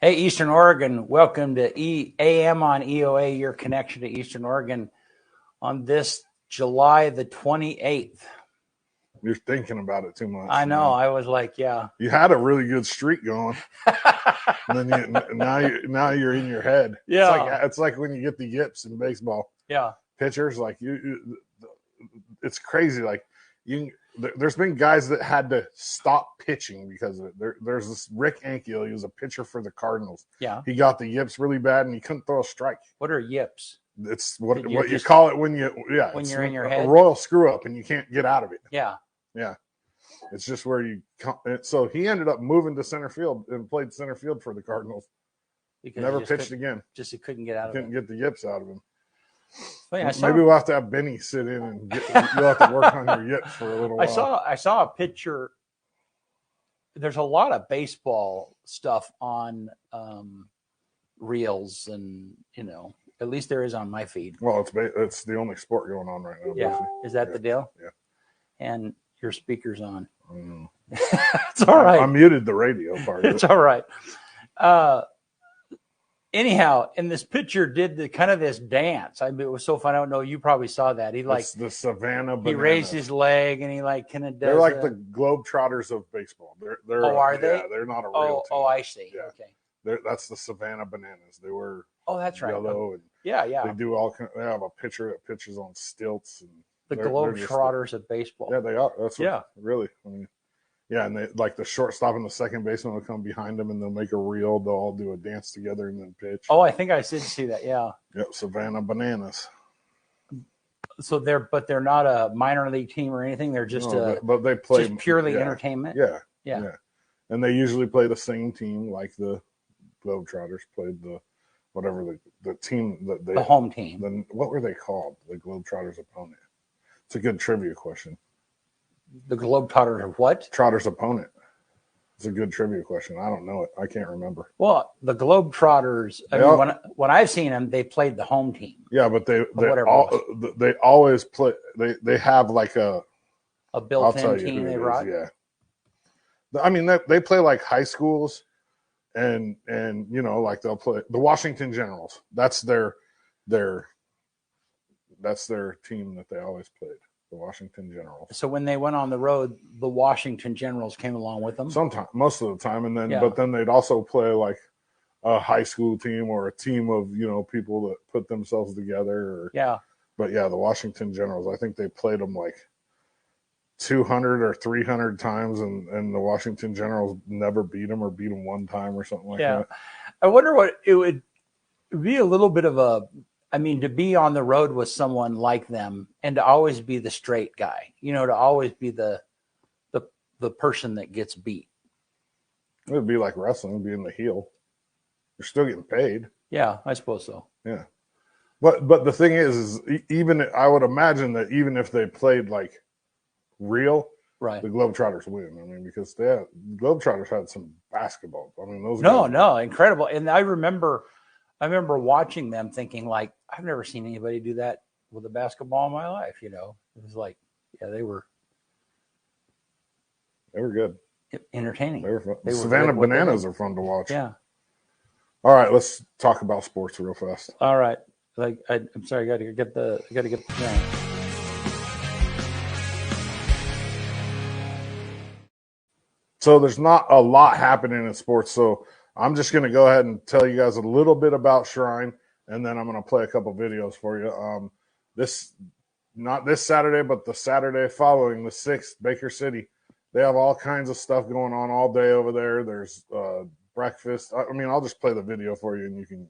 Hey, Eastern Oregon, welcome to AM on EOA, your connection to Eastern Oregon on this July the 28th. You're thinking about it too much. I know. Man. I was like, yeah. You had a really good streak going. And then now you're in your head. Yeah. It's like when you get the yips in baseball. Yeah. Pitchers, like it's crazy. Like there's been guys that had to stop pitching because of it. There's this Rick Ankiel. He was a pitcher for the Cardinals. Yeah. He got the yips really bad and he couldn't throw a strike. What are yips? It's what you call it when you're in your head. A royal screw up and you can't get out of it. Yeah. Yeah. It's just where you come. So he ended up moving to center field and played center field for the Cardinals. Because never pitched again. Just he couldn't get out of it. Couldn't get the yips out of him. Well, yeah, maybe we'll have to have Benny sit in and you'll have to work on your yips for a little while. I saw a picture. There's a lot of baseball stuff on reels, and at least there is on my feed. Well, it's the only sport going on right now. Yeah, basically. Is that the deal? Yeah. And your speaker's on. Mm. It's all right. I muted the radio part. It's all right. Anyhow, in this picture, did this dance. I mean, it was so fun. I don't know. You probably saw that. It's the Savannah Bananas. He raised his leg and he kind of does. They're like the Globetrotters of baseball. Are they? Yeah, they're not a real team. Oh, I see. Yeah. Okay. That's the Savannah Bananas. They were. Oh, that's right. Yellow and yeah. They do they have a pitcher that pitches on stilts and the Globetrotters of baseball. Yeah, they are. That's really. I mean, yeah, and they like the shortstop and the second baseman will come behind them and they'll make a reel. They'll all do a dance together and then pitch. Oh, I think I did see that. Yeah. Yep, Savannah Bananas. So they're not a minor league team or anything. They're just but they play just purely entertainment. Yeah. And they usually play the same team, like the Globetrotters played the team that the home team. Then what were they called? The Globetrotters opponent. It's a good trivia question. The Globetrotters of what? Trotters opponent. It's a good trivia question. I don't know it. I can't remember. Well, the Globetrotters. When I've seen them, they played the home team. Yeah, but they always play. They have like a built-in team they brought. Yeah. I mean, they play like high schools, and like they'll play the Washington Generals. That's their team that they always played. The Washington Generals. So when they went on the road, the Washington Generals came along with them? Sometimes, most of the time. And then, but then they'd also play like a high school team or a team of, people that put themselves together. But the Washington Generals, I think they played them like 200 or 300 times and the Washington Generals never beat them or beat them one time or something like that. I wonder what it would be a little bit of to be on the road with someone like them and to always be the straight guy, to always be the person that gets beat. It would be like wrestling, being the heel. You're still getting paid. Yeah, I suppose so. Yeah. But the thing is even I would imagine that even if they played like real, right, the Globetrotters win. I mean, because the Globetrotters had some basketball. I mean, those incredible. And I remember watching them thinking like, I've never seen anybody do that with a basketball in my life. It was like, they were good. Entertaining. They were fun. Savannah Bananas are fun to watch. Yeah. All right, let's talk about sports real fast. All right. I'm sorry, I got to get the So there's not a lot happening in sports. So I'm just going to go ahead and tell you guys a little bit about Shrine, and then I'm going to play a couple videos for you. Not this Saturday, but the Saturday following, the 6th, Baker City. They have all kinds of stuff going on all day over there. There's breakfast. I'll just play the video for you, and you can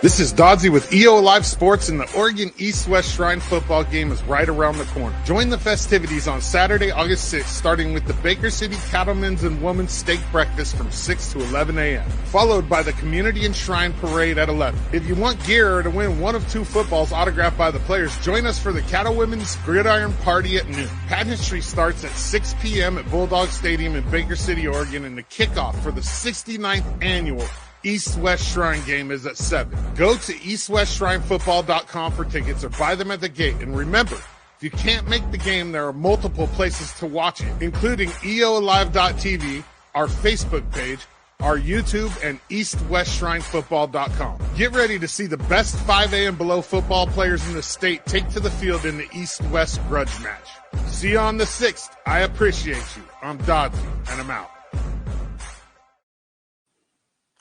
This is Doddsy with EOA Live Sports, and the Oregon East-West Shrine football game is right around the corner. Join the festivities on Saturday, August 6th, starting with the Baker City Cattlemen's and Women's Steak Breakfast from 6 to 11 a.m., followed by the Community and Shrine Parade at 11. If you want gear or to win one of 2 footballs autographed by the players, join us for the Cattle Women's Gridiron Party at noon. Pageantry starts at 6 p.m. at Bulldog Stadium in Baker City, Oregon, and the kickoff for the 69th annual East-West Shrine game is at 7. Go to eastwestshrinefootball.com for tickets or buy them at the gate. And remember, if you can't make the game, there are multiple places to watch it, including EOLive.tv, our Facebook page, our YouTube, and EastWestShrineFootball.com. Get ready to see the best 5A and below football players in the state take to the field in the East-West grudge match. See you on the 6th. I appreciate you. I'm Doddsy, and I'm out.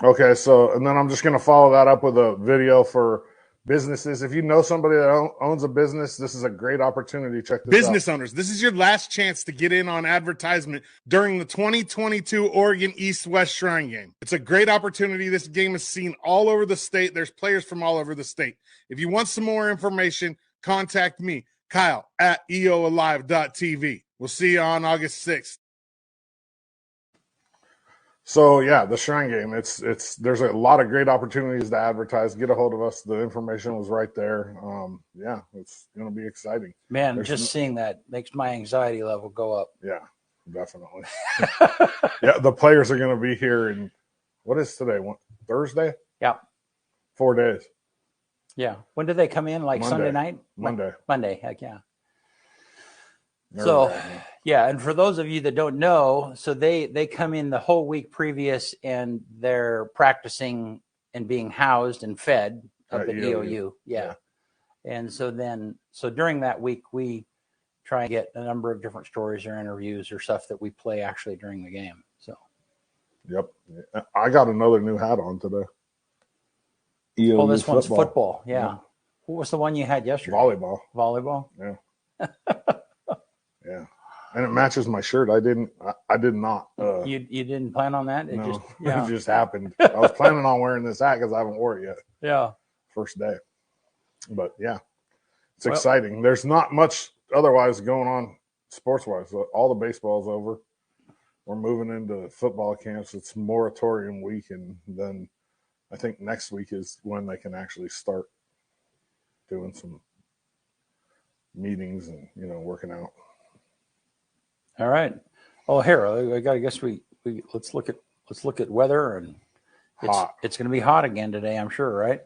Okay, so, and then I'm just going to follow that up with a video for businesses. If you know somebody that owns a business, this is a great opportunity. Check this out. Business owners, this is your last chance to get in on advertisement during the 2022 Oregon East-West Shrine Game. It's a great opportunity. This game is seen all over the state. There's players from all over the state. If you want some more information, contact me, Kyle, at EOAlive.tv. We'll see you on August 6th. So yeah, the Shrine Game. There's a lot of great opportunities to advertise. Get a hold of us. The information was right there. Yeah, it's going to be exciting. Man, seeing that makes my anxiety level go up. Yeah, definitely. Yeah, the players are going to be here in, what is today? Thursday? Yeah. 4 days. Yeah. When do they come in? Like Monday. Sunday night? Monday. Heck yeah. So, yeah, and for those of you that don't know, so they come in the whole week previous, and they're practicing and being housed and fed up at EOU. Yeah. And so during that week, we try and get a number of different stories or interviews or stuff that we play actually during the game. So. Yep. I got another new hat on today. EOU this one's football. Yeah. What was the one you had yesterday? Volleyball. Yeah. Yeah, and it matches my shirt. I did not. You didn't plan on that? It just happened. I was planning on wearing this hat because I haven't worn it yet. Yeah. First day. But yeah, it's exciting. There's not much otherwise going on sports-wise. All the baseball's over. We're moving into football camps. It's moratorium week, and then I think next week is when they can actually start doing some meetings and working out. All right. Well, here I guess we let's look at weather, and it's going to be hot again today, I'm sure, right?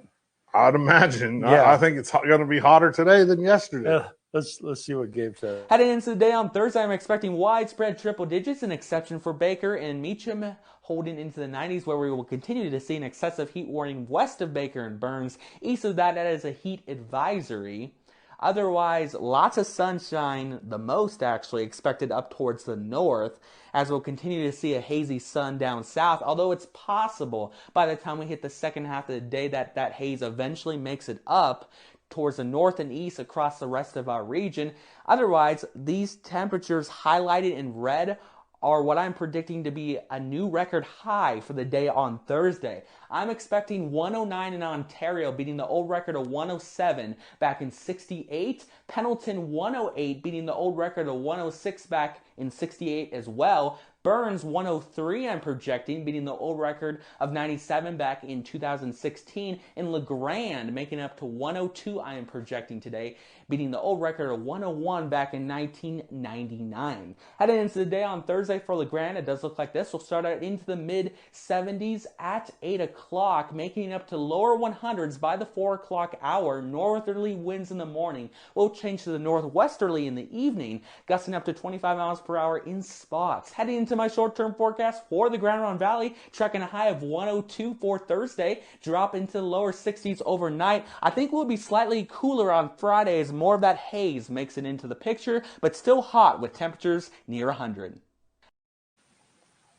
I'd imagine. Yeah. I think it's going to be hotter today than yesterday. Let's see what Gabe said. Heading into the day on Thursday, I'm expecting widespread triple digits, an exception for Baker and Meacham, holding into the 90s, where we will continue to see an excessive heat warning west of Baker and Burns. East of that is a heat advisory. Otherwise, lots of sunshine, the most actually, expected up towards the north, as we'll continue to see a hazy sun down south, although it's possible by the time we hit the second half of the day that haze eventually makes it up towards the north and east across the rest of our region. Otherwise, these temperatures highlighted in red are what I'm predicting to be a new record high for the day on Thursday. I'm expecting 109 in Ontario, beating the old record of 107 back in 68. Pendleton 108, beating the old record of 106 back in 68 as well. Burns 103, I'm projecting, beating the old record of 97 back in 2016. And LeGrand making up to 102, I am projecting today, beating the old record of 101 back in 1999. Heading into the day on Thursday for LeGrand, it does look like this. We'll start out into the mid-70s at 8 o'clock, making it up to lower 100s by the 4 o'clock hour. Northerly winds in the morning will change to the northwesterly in the evening, gusting up to 25 miles per hour in spots. Heading into my short-term forecast for the Grand Ronde Valley, tracking a high of 102 for Thursday, drop into the lower 60s overnight. I think we'll be slightly cooler on Friday as more of that haze makes it into the picture, but still hot with temperatures near 100.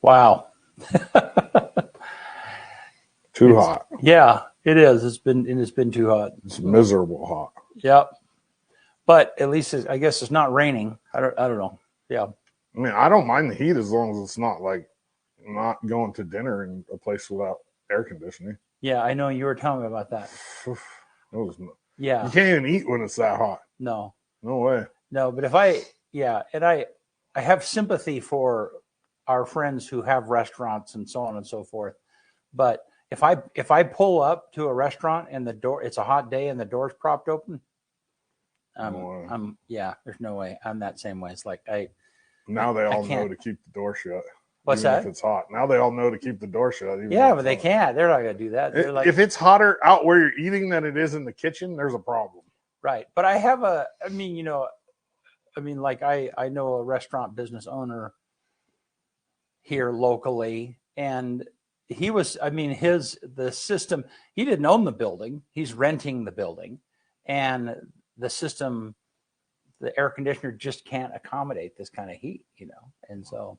Wow. Too hot. Yeah, it is. It's been too hot. It's miserable hot. Yep. But at least I guess it's not raining. I don't know. Yeah. I mean, I don't mind the heat as long as it's not like not going to dinner in a place without air conditioning. Yeah, I know you were telling me about that. Yeah. You can't even eat when it's that hot. No. No way. No, but I have sympathy for our friends who have restaurants and so on and so forth. But if I pull up to a restaurant and it's a hot day and the door's propped open, there's no way. I'm that same way. It's like now they all know to keep the door shut. What's even that? If it's hot. Now they all know to keep the door shut. Yeah, but they can't. They're not going to do that. They're if it's hotter out where you're eating than it is in the kitchen, there's a problem. Right. But I know a restaurant business owner, here locally, and he was, I mean, the system, he didn't own the building, he's renting the building, and the system, the air conditioner just can't accommodate this kind of heat, and so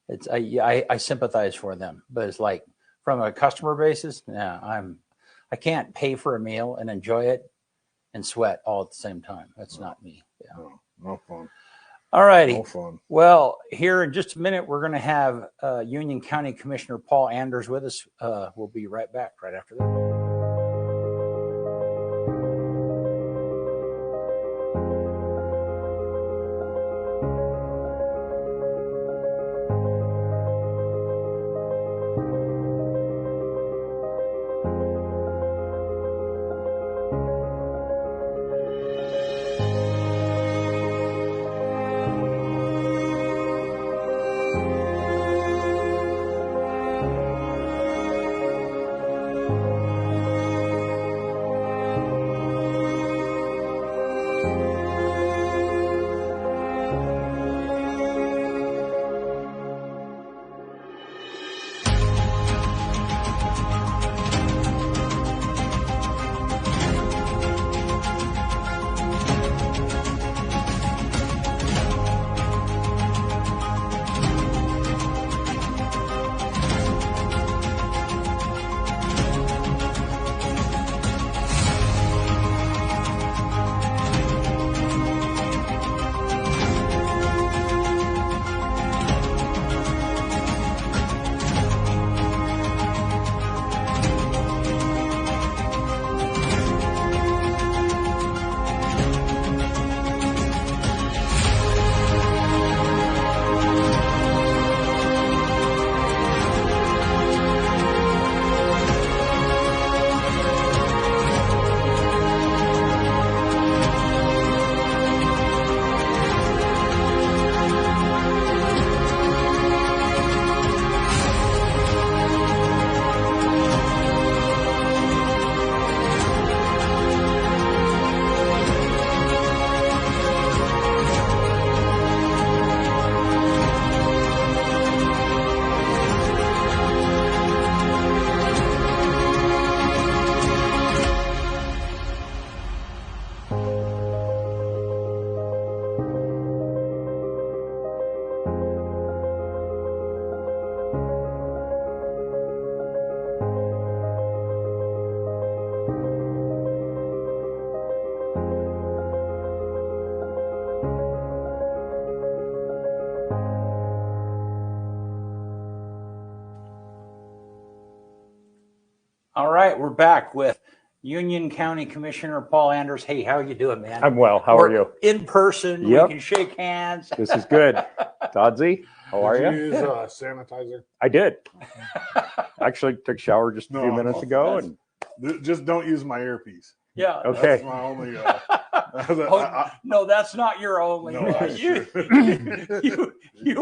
it's I sympathize for them, but it's like from a customer basis, I can't pay for a meal and enjoy it and sweat all at the same time. That's not me. No fun. All righty. No fun. Well, here in just a minute, we're going to have Union County Commissioner Paul Anderes with us. We'll be right back right after that. All right, we're back with Union County Commissioner Paul Anderes. Hey, how are you doing, man? I'm well. How are you? In person. Yep. We can shake hands. This is good. Doddsy, how are Did you? you use sanitizer? I did. Actually took a shower just a few minutes ago. And Just don't use my earpiece. Yeah. okay. That's my only. No, that's not your only. No, that's you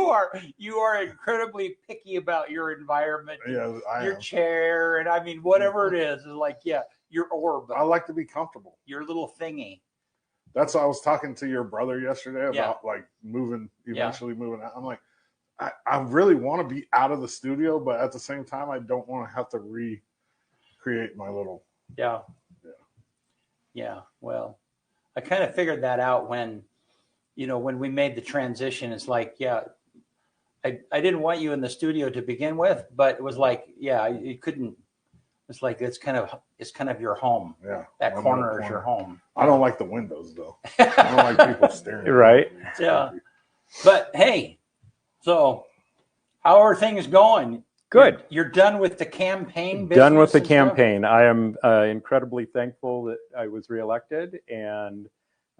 are incredibly picky about your environment, Yeah, your chair, and I mean whatever it is like your orb. I like to be comfortable. Your little thingy. That's why I was talking to your brother yesterday about like eventually moving out. I'm like, I really want to be out of the studio, but at the same time, I don't want to have to recreate my little. Yeah. Well, I kind of figured that out when we made the transition. It's like, I didn't want you in the studio to begin with, but it was like, you couldn't. It's like it's kind of your home. Yeah, that corner is your home. I don't like the windows though. I don't like people staring. Right. Yeah. But hey, so how are things going? Good. You're done with the campaign business? Done with the campaign. I am incredibly thankful that I was reelected, and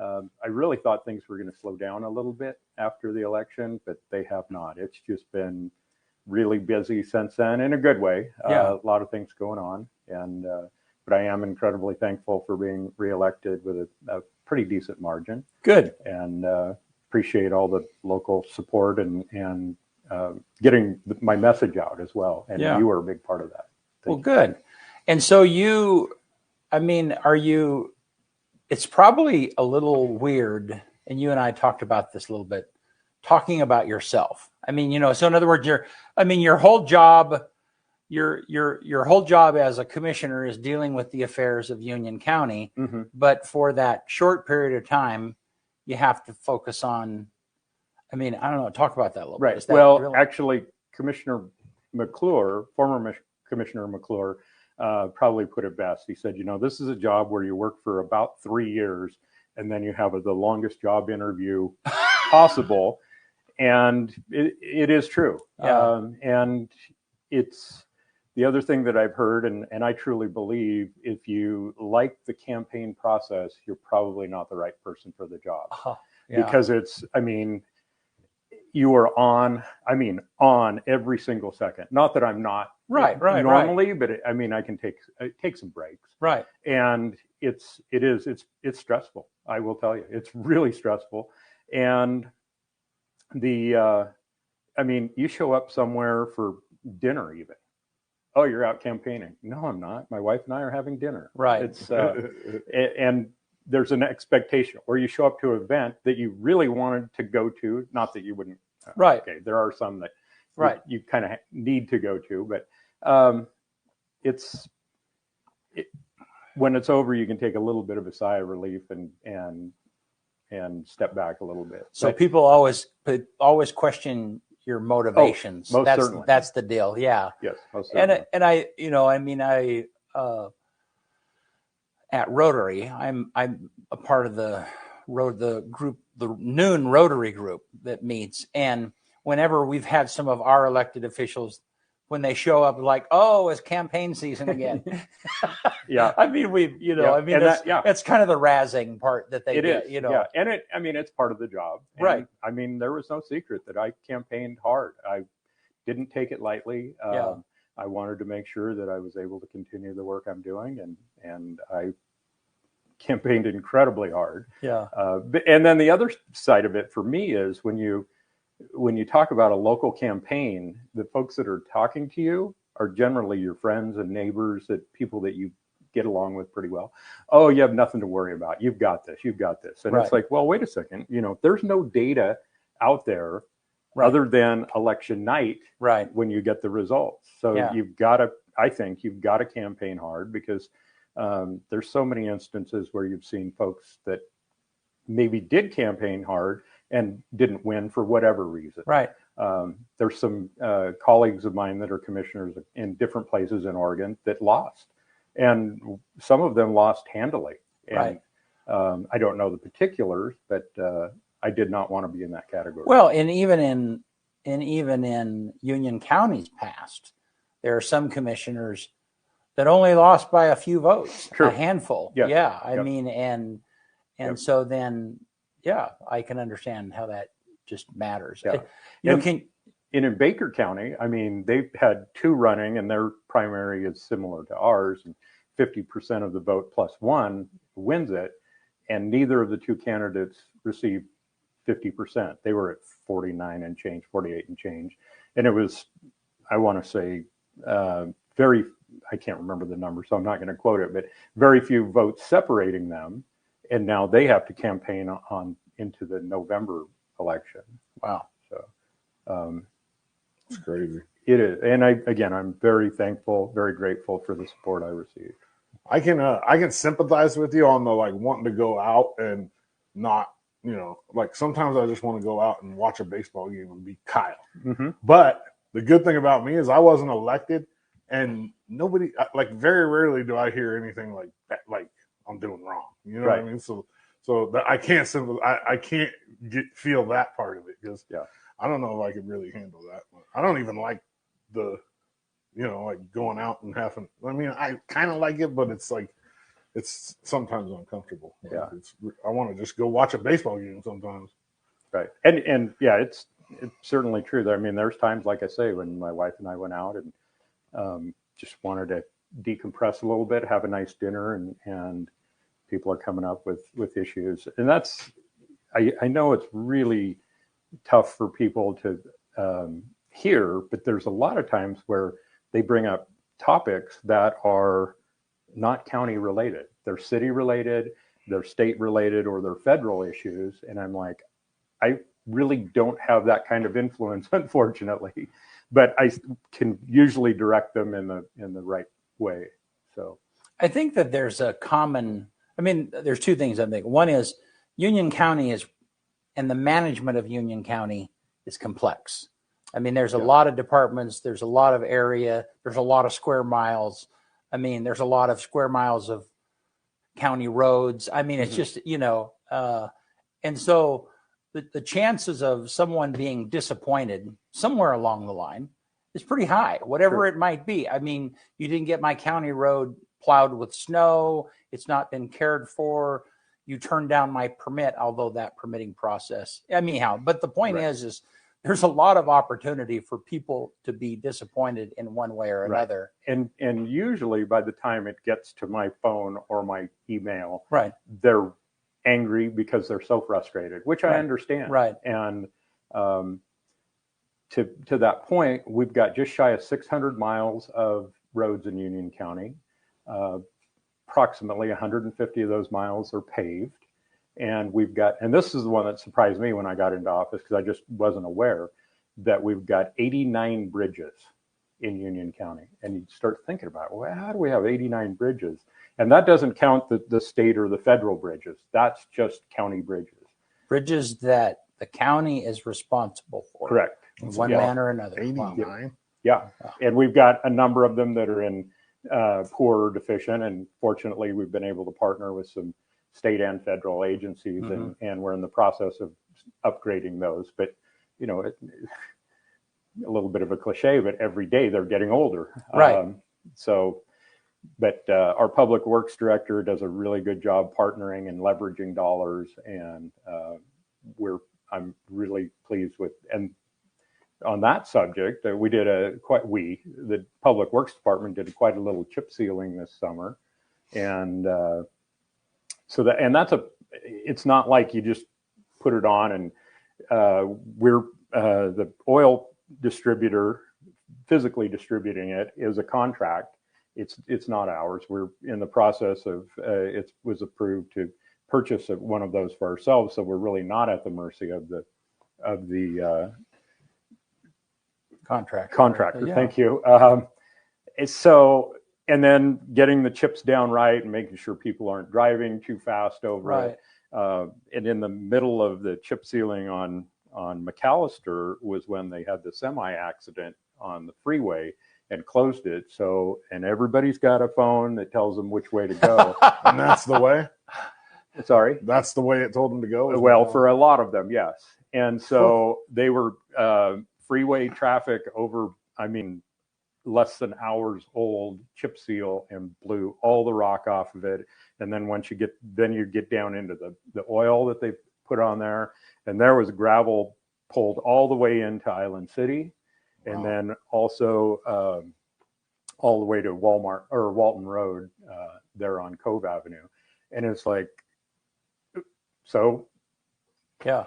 I really thought things were going to slow down a little bit after the election, but they have not. It's just been really busy since then in a good way. A lot of things going on, and but I am incredibly thankful for being reelected with a pretty decent margin. Good. And appreciate all the local support and getting my message out as well. And you were a big part of that. Well, good. And so it's probably a little weird, and you and I talked about this a little bit, talking about yourself. I mean, you know, so in other words, your whole job, your whole job as a commissioner is dealing with the affairs of Union County, Mm-hmm. but for that short period of time, you have to focus on. I mean, I don't know. Talk about that a little bit. Right. Is that Well, really? actually, Commissioner McClure, former Commissioner McClure, probably put it best. He said, you know, this is a job where you work for about 3 years, and then you have the longest job interview possible. And it is true. Yeah. And it's the other thing that I've heard, and I truly believe, if you like the campaign process, you're probably not the right person for the job. Yeah. Because I mean, you are on every single second. Not that I'm not normally, but I mean, I can take some breaks. Right. And it's stressful. I will tell you, it's really stressful. And I mean, you show up somewhere for dinner even. Oh, you're out campaigning. No, I'm not. My wife and I are having dinner. Right. It's and there's an expectation, or you show up to an event that you really wanted to go to. Not that you wouldn't. Right. Okay. There are some that right. you kind of need to go to, but when it's over, you can take a little bit of a sigh of relief and step back a little bit. So people always question your motivations. Most certainly. That's the deal. Yeah. Yes. Most certainly. And I, you know, I mean, at Rotary, I'm a part of the group, the noon Rotary group that meets. And whenever we've had some of our elected officials, when they show up, like, oh, it's campaign season again. Yeah. I mean, that's kind of the razzing part that they get, you know. Yeah. And it's part of the job. And right. I mean, there was no secret that I campaigned hard. I didn't take it lightly. I wanted to make sure that I was able to continue the work I'm doing, and I campaigned incredibly hard. Yeah. And then the other side of it for me is when you talk about a local campaign, the folks that are talking to you are generally your friends and neighbors, people that you get along with pretty well. Oh, you have nothing to worry about. You've got this. And right. It's like, well, wait a second. You know, there's no data out there right. other than election night right. when you get the results. So I think you've got to campaign hard, because there's so many instances where you've seen folks that maybe did campaign hard and didn't win for whatever reason. Right. There's some colleagues of mine that are commissioners in different places in Oregon that lost, and some of them lost handily. And, right. I don't know the particulars, but I did not want to be in that category. Well, and even in Union County's past, there are some commissioners that only lost by a few votes, True. A handful. Yes. Yeah. I Yep. mean, and Yep. so then, yeah, I can understand how that just matters. Yeah. In Baker County, I mean, they've had 2 running, and their primary is similar to ours, and 50% of the vote plus 1 wins it, and neither of the 2 candidates received 50%. They were at 49 and change, 48 and change, and it was, I want to say, I can't remember the number, so I'm not going to quote it, but very few votes separating them. And now they have to campaign on into the November election. Wow. So it's crazy. It is. And I'm very thankful, very grateful for the support I received. I can sympathize with you on the wanting to go out and not, sometimes I just want to go out and watch a baseball game and be Kyle. Mm-hmm. But the good thing about me is I wasn't elected, and nobody, very rarely do I hear anything like that, like I'm doing wrong. You know right. what I mean? So that I can't I can't feel that part of it, because I don't know if I could really handle that. I don't even like the, going out and having. I mean, I kind of like it, but it's it's sometimes uncomfortable. Yeah, I want to just go watch a baseball game sometimes. Right, and yeah, it's certainly true. I mean, there's times, like I say, when my wife and I went out and just wanted to decompress a little bit, have a nice dinner, and people are coming up with issues, and that's I know it's really tough for people to hear, but there's a lot of times where they bring up topics that are not county related. They're city related, they're state related, or they're federal issues, and I'm like, really don't have that kind of influence, unfortunately, but I can usually direct them in the right way. So I think that there's a common, I mean, there's two things I think. One is Union County and the management of Union County is complex. I mean, there's a lot of departments, there's a lot of area, there's a lot of square miles. I mean, there's a lot of square miles of county roads. I mean, it's just, and so the chances of someone being disappointed somewhere along the line is pretty high, whatever it might be. I mean, you didn't get my county road plowed with snow. It's not been cared for. You turned down my permit, although that permitting process, anyhow. But the point is there's a lot of opportunity for people to be disappointed in one way or another. And usually by the time it gets to my phone or my email, they're angry because they're so frustrated, which I understand. And to that point, we've got just shy of 600 miles of roads in Union County. Approximately 150 of those miles are paved. And we've got, and this is the one that surprised me when I got into office, because I just wasn't aware that we've got 89 bridges in Union County. And you start thinking about, well, how do we have 89 bridges? And that doesn't count the state or the federal bridges. That's just county bridges. Bridges that the county is responsible for. Correct. In one manner or another. 89. Wow. Yeah. And we've got a number of them that are in poor or deficient. And fortunately, we've been able to partner with some state and federal agencies, and we're in the process of upgrading those. But, a little bit of a cliche, but every day they're getting older. But our public works director does a really good job partnering and leveraging dollars. And I'm really pleased with, and on that subject, the public works department did quite a little chip sealing this summer. And, it's not like you just put it on and we're the oil distributor physically distributing it is a contract. It's not ours. We're in the process of it was approved to purchase one of those for ourselves. So we're really not at the mercy of the contractor. Thank you. And then getting the chips down right and making sure people aren't driving too fast over it. And in the middle of the chip sealing on McAllister was when they had the semi accident on the freeway and closed it. So, and everybody's got a phone that tells them which way to go. And that's the way? Sorry? That's the way it told them to go? Well, for a lot of them, yes. And so they were freeway traffic over, less than hours old, chip seal, and blew all the rock off of it. And then once you get down into the oil that they put on there, and there was gravel pulled all the way into Island City, and then also all the way to Walmart or Walton Road there on Cove Avenue. And it's like, so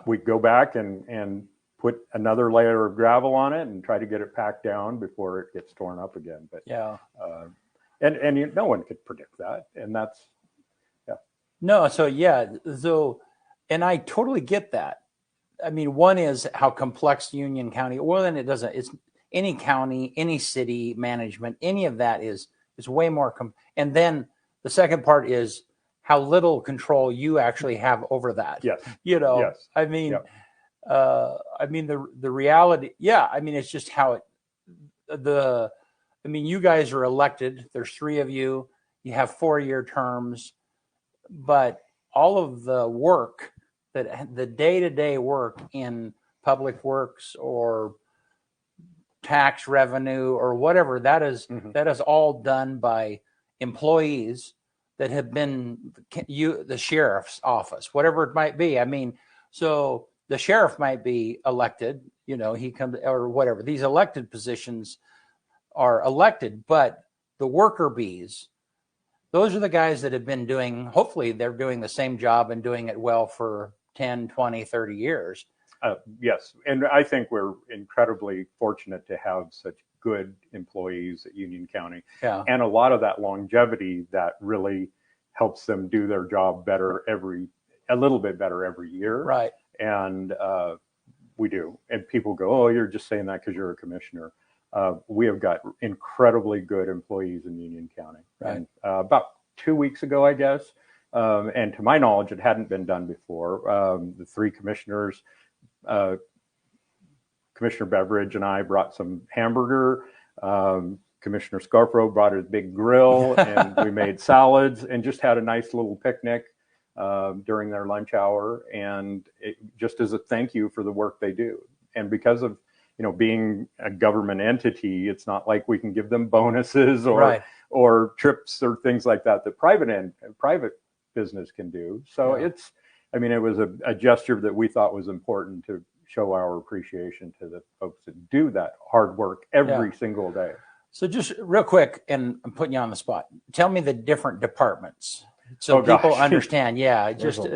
we go back and put another layer of gravel on it and try to get it packed down before it gets torn up again. But and no one could predict that, and that's and I totally get that. I mean, one is how complex Union County. Well, then it's any county, any city management, any of that is way more. And then the second part is how little control you actually have over that. Yes. Yes. I mean. Yep. The reality, it's just how you guys are elected. There's 3 of you. You have 4-year terms, but all of the work the day-to-day work in public works or tax revenue or whatever, that is all done by employees that have been the sheriff's office, whatever it might be. So the sheriff might be elected, he comes or whatever. These elected positions are elected, but the worker bees, those are the guys that have been doing, hopefully they're doing the same job and doing it well for 10, 20, 30 years. Yes. And I think we're incredibly fortunate to have such good employees at Union County. Yeah. And a lot of that longevity that really helps them do their job better a little bit better every year. Right. And We do. And people go, oh, you're just saying that because you're a commissioner. We have got incredibly good employees in Union County. Right. And about 2 weeks ago, I guess, and to my knowledge, it hadn't been done before. The three commissioners, Commissioner Beveridge and I brought some hamburger. Commissioner Scarfo brought his big grill, and we made salads and just had a nice little picnic during their lunch hour, and just as a thank you for the work they do. And because of being a government entity, it's not like we can give them bonuses or trips or things like that private business can do. So it was a gesture that we thought was important to show our appreciation to the folks that do that hard work every single day. So just real quick, and I'm putting you on the spot. Tell me the different departments so people understand. Yeah, just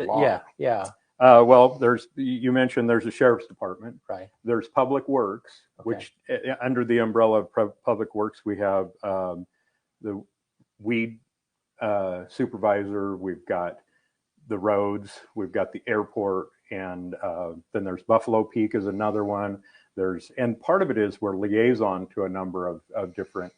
well, you mentioned there's a sheriff's department. Right. There's public works, which under the umbrella of public works, we have the weed supervisor. We've got the roads. We've got the airport, and then there's Buffalo Peak is another one. And part of it is we're liaison to a number of different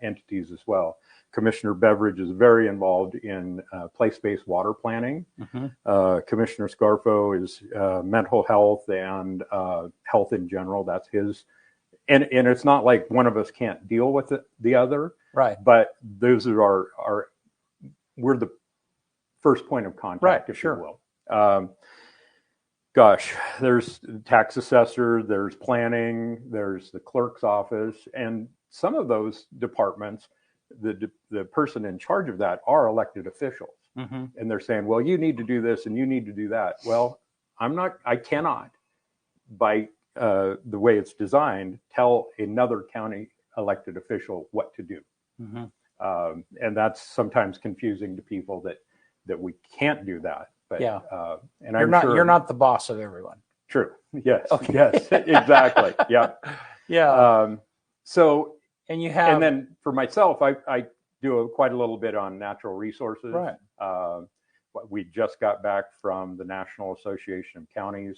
entities as well. Commissioner Beveridge is very involved in place-based water planning. Commissioner Scarfo is mental health and health in general. That's his. And it's not like one of us can't deal with the other. Right. But those are we're the first point of contact, if you will. Gosh, there's tax assessor, there's planning, there's the clerk's office, and some of those departments, the person in charge of that are elected officials. And they're saying, well, you need to do this and you need to do that. Well, I cannot, by the way it's designed, tell another county elected official what to do. And that's sometimes confusing to people that we can't do that. But, and you're not the boss of everyone. True. Yes. Okay. Yes. Exactly. Yeah. Yeah. So, and you have, and then for myself, I do quite a little bit on natural resources. Right. We just got back from the National Association of Counties,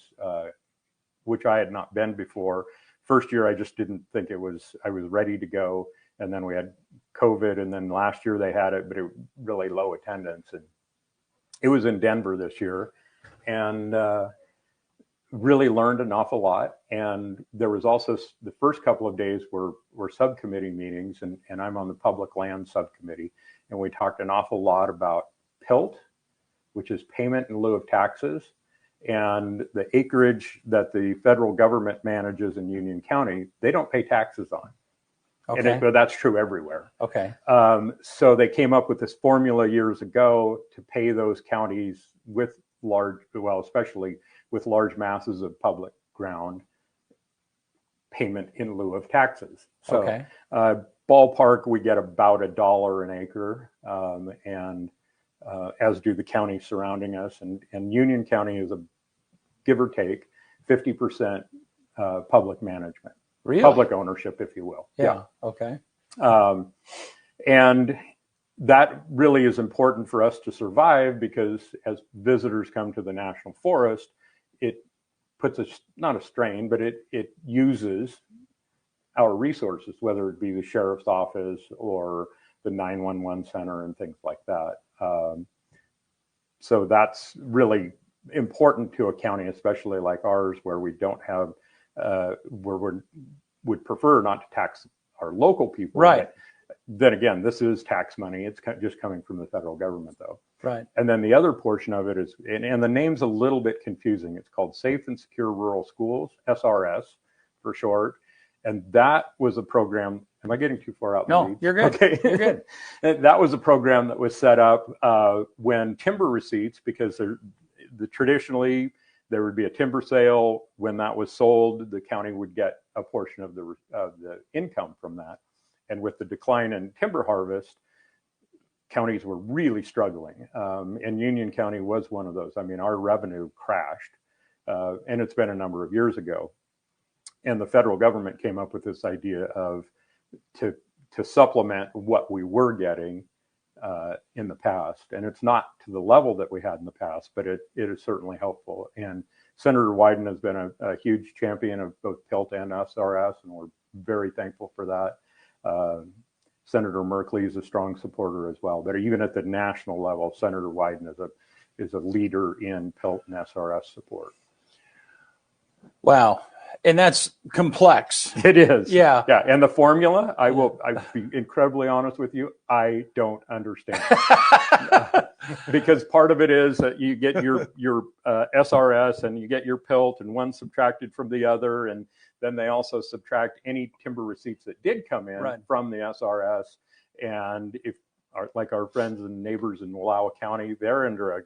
which I had not been before. First year, I just didn't think I was ready to go. And then we had COVID, and then last year they had it, but it really low attendance. And it was in Denver this year, and really learned an awful lot. And there was also the first couple of days were subcommittee meetings, and I'm on the public land subcommittee. And we talked an awful lot about PILT, which is payment in lieu of taxes, and the acreage that the federal government manages in Union County, they don't pay taxes on. Okay. But that's true everywhere. Okay. So they came up with this formula years ago to pay those counties with especially with large masses of public ground, payment in lieu of taxes. So ballpark, we get about $1 an acre, and as do the counties surrounding us. And Union County is give or take 50% public management. Really? Public ownership, if you will. Yeah. Okay. And that really is important for us to survive, because as visitors come to the National Forest, it puts not a strain, but it uses our resources, whether it be the sheriff's office or the 911 center and things like that. So that's really important to a county, especially like ours, where we don't have where we would prefer not to tax our local people. Right. Then again, this is tax money. It's just coming from the federal government, though. Right. And then the other portion of it is, and the name's a little bit confusing. It's called Safe and Secure Rural Schools, SRS for short. And that was a program. Am I getting too far out? No, you're good. Okay. You're good. That was a program that was set up when timber receipts, because traditionally, there would be a timber sale. When that was sold, the county would get a portion of the income from that. And with the decline in timber harvest, counties were really struggling. And Union County was one of those. I mean, our revenue crashed, and it's been a number of years ago. And the federal government came up with this idea of to supplement what we were getting in the past. And it's not to the level that we had in the past, but it is certainly helpful. And Senator Wyden has been a huge champion of both PILT and SRS, and we're very thankful for that. Senator Merkley is a strong supporter as well. But even at the national level, Senator Wyden is a leader in PILT and SRS support. Wow. And that's complex. It is. Yeah. Yeah. And the formula, I'll be incredibly honest with you, I don't understand. Because part of it is that you get your SRS and you get your PILT, and one subtracted from the other, and then they also subtract any timber receipts that did come in from the SRS. And if like our friends and neighbors in Wallowa County, they're under a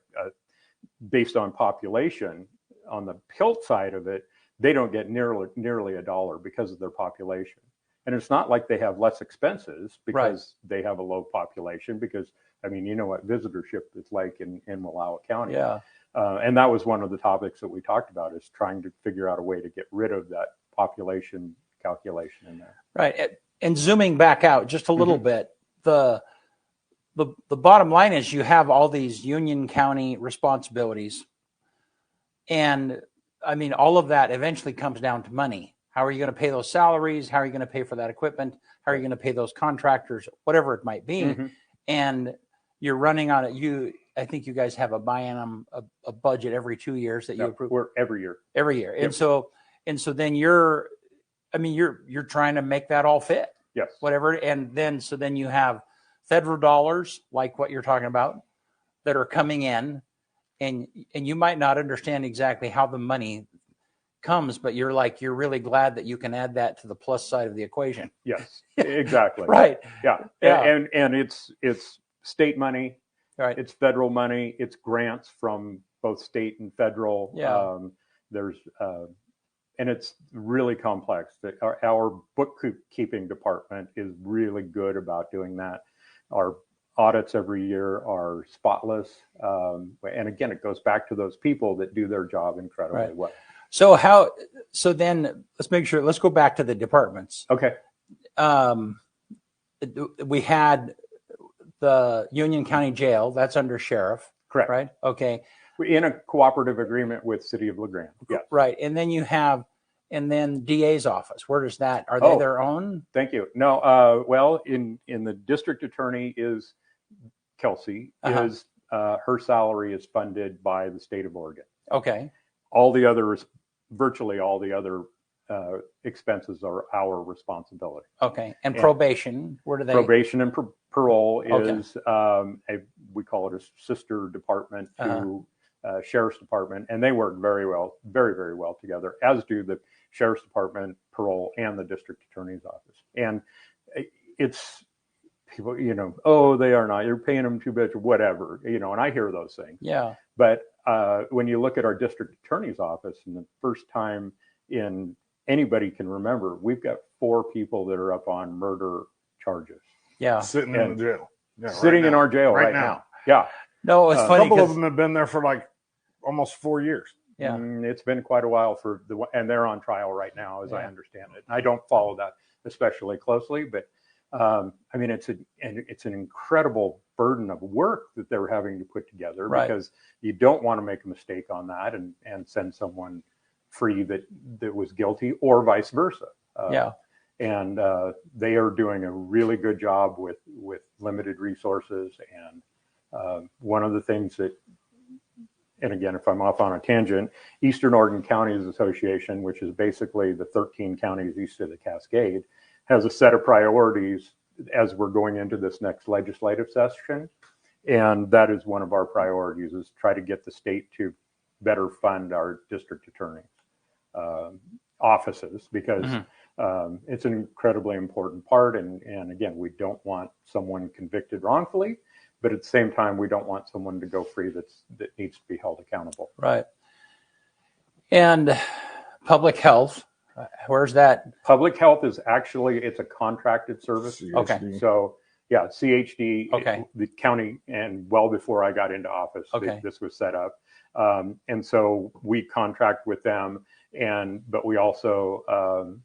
based on population. On the PILT side of it, they don't get nearly $1 because of their population. And it's not like they have less expenses because they have a low population, because I mean, you know what visitorship is like in Wallowa County. Yeah. And that was one of the topics that we talked about, is trying to figure out a way to get rid of that population calculation in there. Right. And zooming back out just a little bit, the bottom line is you have all these Union County responsibilities. And I mean, all of that eventually comes down to money. How are you going to pay those salaries? How are you going to pay for that equipment? How are you going to pay those contractors? Whatever it might be. And you're running on it. I think you guys have a biennium, a budget every 2 years that you approve. We're every year. Every year. Yep. And so then you're trying to make that all fit. Yes. Whatever. And then you have federal dollars, like what you're talking about, that are coming in, and you might not understand exactly how the money comes, but you're really glad that you can add that to the plus side of the equation. Yes, exactly. Right. Yeah. And it's state money. Right. It's federal money. It's grants from both state and federal. Yeah. And it's really complex. Our bookkeeping department is really good about doing that. Our audits every year are spotless. And again, it goes back to those people that do their job incredibly well. So then let's go back to the departments. Okay. We had the Union County Jail, that's under sheriff. Correct. Right. Okay. In a cooperative agreement with City of LaGrange. Yes. Right. And then DA's office. Where does that? Are they their own? Thank you. No. Well, in the district attorney is Kelsey. Her salary is funded by the state of Oregon. Okay. Virtually all the other expenses are our responsibility. Okay. And probation, where do they? Probation and parole is we call it a sister department to Sheriff's Department, and they work very well, very, very well together, as do the Sheriff's Department, parole, and the district attorney's office. And it's people, they are not, you're paying them too much or whatever, and I hear those things. Yeah. But when you look at our district attorney's office, and the first time anybody can remember, we've got 4 people that are up on murder charges. Yeah. Sitting in the jail. Yeah, sitting in our jail right now. Yeah. No, it's funny. A couple of them have been there for like almost 4 years. Yeah. It's been quite a while and they're on trial right now, as I understand it. I don't follow that especially closely, but it's an incredible burden of work that they're having to put together, because you don't want to make a mistake on that and send someone free that was guilty, or vice versa. And they are doing a really good job with limited resources. And one of the things that, and again, if I'm off on a tangent, Eastern Oregon Counties Association, which is basically the 13 counties east of the Cascade, has a set of priorities as we're going into this next legislative session. And that is one of our priorities, is try to get the state to better fund our district attorneys offices, because it's an incredibly important part. And again, we don't want someone convicted wrongfully, but at the same time, we don't want someone to go free that needs to be held accountable. Right. And public health, where's that? Public health is it's a contracted service. CHD. Okay. So yeah, CHD, okay. The county, and well before I got into office, this was set up. And so we contract with them, but we also,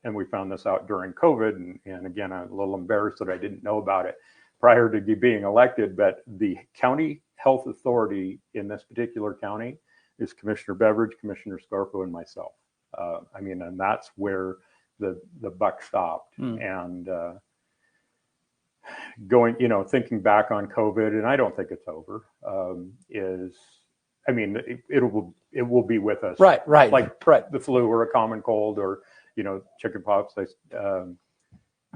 and we found this out during COVID, and again, I'm a little embarrassed that I didn't know about it prior to being elected, but the county health authority in this particular county is Commissioner Beveridge, Commissioner Scarpo, and myself. I mean, and that's where the buck stopped. And going, thinking back on COVID, and I don't think it's over, I mean, it will be with us. Right. Like the flu or a common cold or, chicken pox.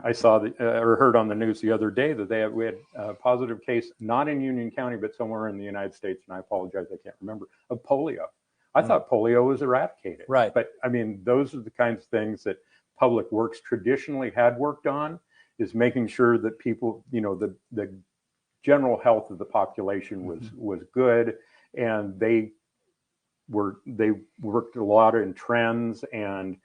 I saw or heard on the news the other day that we had a positive case, not in Union County, but somewhere in the United States. And I apologize, I can't remember, of polio. I thought polio was eradicated. Right. But I mean, those are the kinds of things that Public Works traditionally had worked on, is making sure that people, the general health of the population was good. And they worked a lot in trends and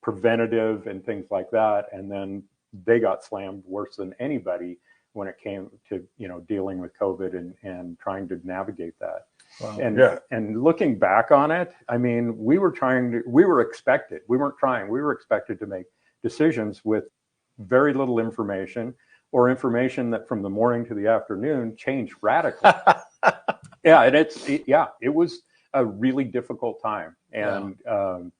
preventative and things like that. And then they got slammed worse than anybody when it came to, dealing with COVID and trying to navigate that. Wow. And looking back on it, I mean, we were expected to make decisions with very little information, or information that from the morning to the afternoon changed radically. And it was a really difficult time, and a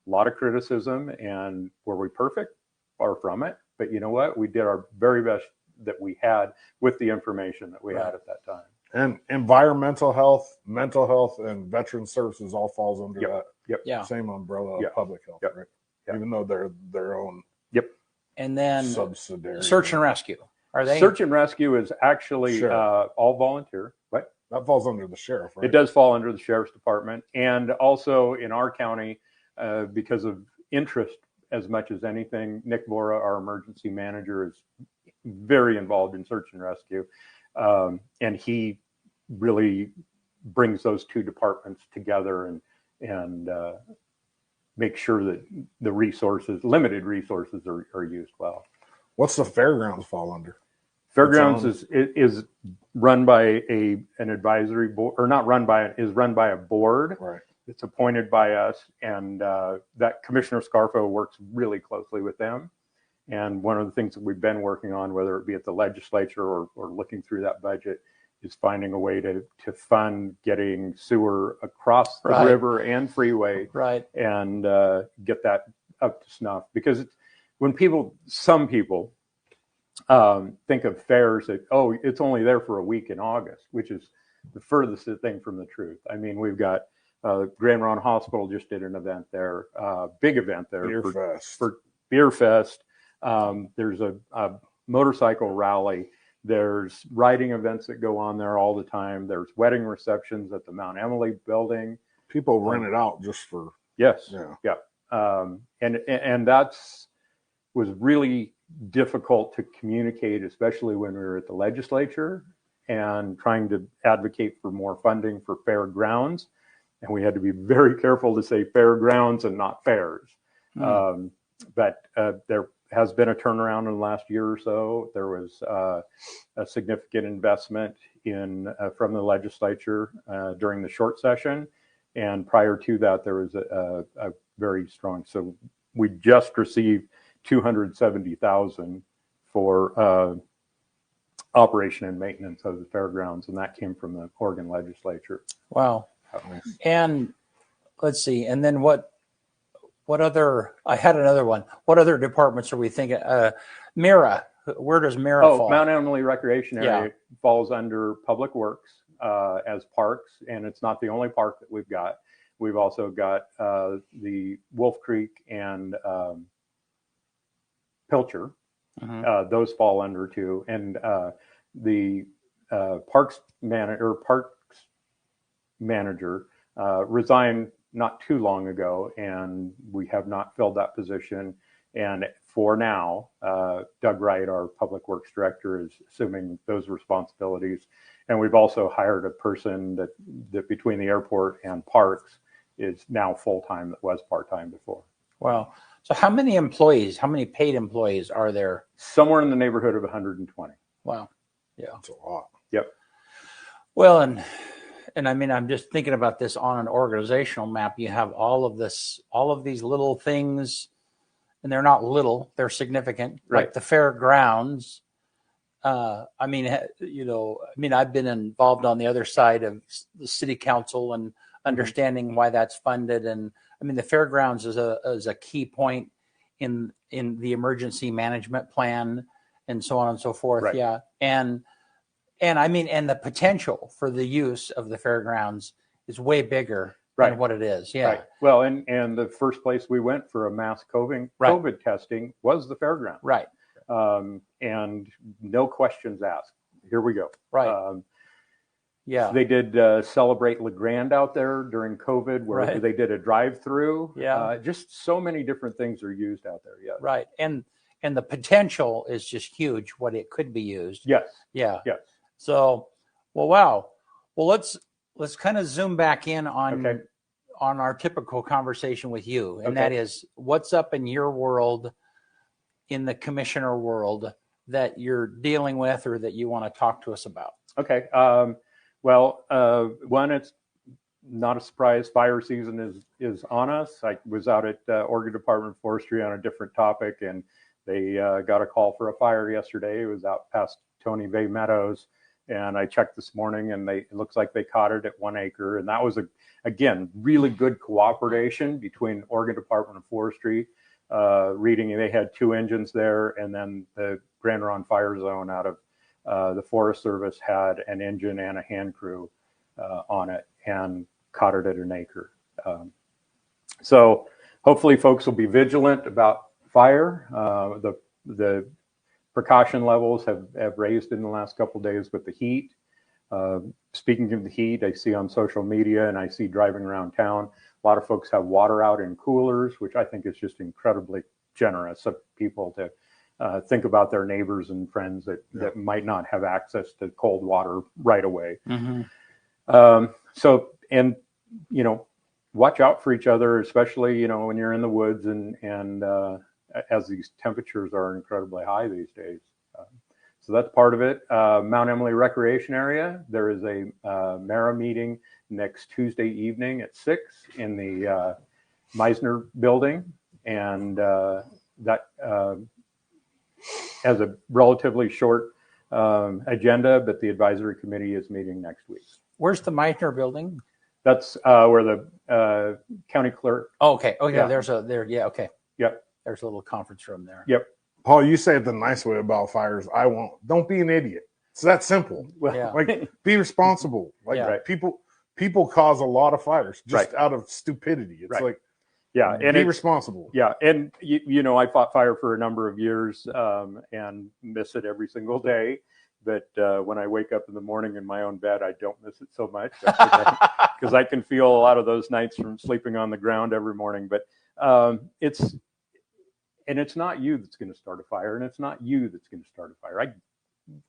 lot of criticism. And were we perfect? Far from it. But you know what? We did our very best that we had with the information that we had at that time. And environmental health, mental health, and veteran services all falls under that same umbrella of public health, right? Even though they're their own and then subsidiary. Search and rescue. Are they? Search and rescue is actually all volunteer. What? That falls under the sheriff, right? It does fall under the sheriff's department. And also in our county, because of interest as much as anything, Nick Vora, our emergency manager, is very involved in search and rescue. And he really brings those two departments together and make sure that the limited resources are used well. What's the Fairgrounds fall under? Fairgrounds is run by an advisory board, or not run by, is run by a board. Right. It's appointed by us, and that Commissioner Scarfo works really closely with them. And one of the things that we've been working on, whether it be at the legislature or looking through that budget, is finding a way to fund getting sewer across the river and freeway, and get that up to snuff. Because some people think of fairs that, it's only there for a week in August, which is the furthest thing from the truth. I mean, we've got Grand Ronde Hospital just did an event there, big event there for Beer Fest. There's a motorcycle rally. There's riding events that go on there all the time. There's wedding receptions at the Mount Emily building. People rent it out just for. Yes. Yeah. And that's was really difficult to communicate, especially when we were at the legislature and trying to advocate for more funding for fairgrounds. And we had to be very careful to say fairgrounds and not fairs. But there has been a turnaround in the last year or so. There was a significant investment from the legislature during the short session. And prior to that, there was a very strong. So we just received $270,000 for operation and maintenance of the fairgrounds, and that came from the Oregon legislature. Wow. And let's see. And then what other, I had another one. What other departments are we thinking? Mira, where does Mira fall? Mount Emily Recreation Area falls under Public Works as parks, and it's not the only park that we've got. We've also got the Wolf Creek and Pilcher. Those fall under too. And the parks manager resigned not too long ago, and we have not filled that position. And for now, Doug Wright, our public works director, is assuming those responsibilities. And we've also hired a person that between the airport and parks is now full-time that was part-time before. Wow. So how many paid employees are there? Somewhere in the neighborhood of 120. Wow. Yeah. That's a lot. Yep. Well, and I mean, I'm just thinking about this on an organizational map. You have all of these little things, and they're not little, they're significant, like the fairgrounds. I've been involved on the other side of the city council and understanding why that's funded. And I mean, the fairgrounds is a key point in the emergency management plan and so on and so forth. Right. Yeah. And I mean, and the potential for the use of the fairgrounds is way bigger than what it is. Yeah. Right. Well, and the first place we went for a mass COVID testing was the fairground. Right. And no questions asked. Here we go. Right. Yeah. They did celebrate LeGrand out there during COVID, where they did a drive-through. Yeah. Just so many different things are used out there. Yeah. Right. And the potential is just huge. What it could be used. Yes. Yeah. Yes. So, well, wow. Well, let's kind of zoom back in on our typical conversation with you, and that is, what's up in your world, in the commissioner world, that you're dealing with or that you want to talk to us about. Okay. Well, one, it's not a surprise. Fire season is on us. I was out at Oregon Department of Forestry on a different topic, and they got a call for a fire yesterday. It was out past Tony Bay Meadows, and I checked this morning, and it looks like they caught it at 1 acre. And that was, again, really good cooperation between Oregon Department of Forestry, reading they had 2 engines there, and then the Grand Ronde Fire Zone out of the Forest Service had an engine and a hand crew on it, and caught it at 1 acre. So hopefully folks will be vigilant about fire. The precaution levels have raised in the last couple of days with the heat. Speaking of the heat, I see on social media and I see driving around town, a lot of folks have water out in coolers, which I think is just incredibly generous of people to think about their neighbors and friends that might not have access to cold water right away. Mm-hmm. So, and, watch out for each other, especially, when you're in the woods and as these temperatures are incredibly high these days. So that's part of it. Mount Emily Recreation Area, there is a MARA meeting next Tuesday evening at 6 in the Meisner building. And that has a relatively short agenda, but the advisory committee is meeting next week. Where's the Meisner building? That's where the county clerk. Oh, okay. Oh, yeah. Yeah. Okay. Yep. There's a little conference room there. Yep. Paul, you say it the nice way about fires. I won't. Don't be an idiot. It's that simple. Yeah. Like, be responsible. Like, people cause a lot of fires just out of stupidity. It's like, and be responsible. Yeah. And I fought fire for a number of years and miss it every single day. But when I wake up in the morning in my own bed, I don't miss it so much because I can feel a lot of those nights from sleeping on the ground every morning. But it's not you that's going to start a fire, and it's not you that's going to start a fire.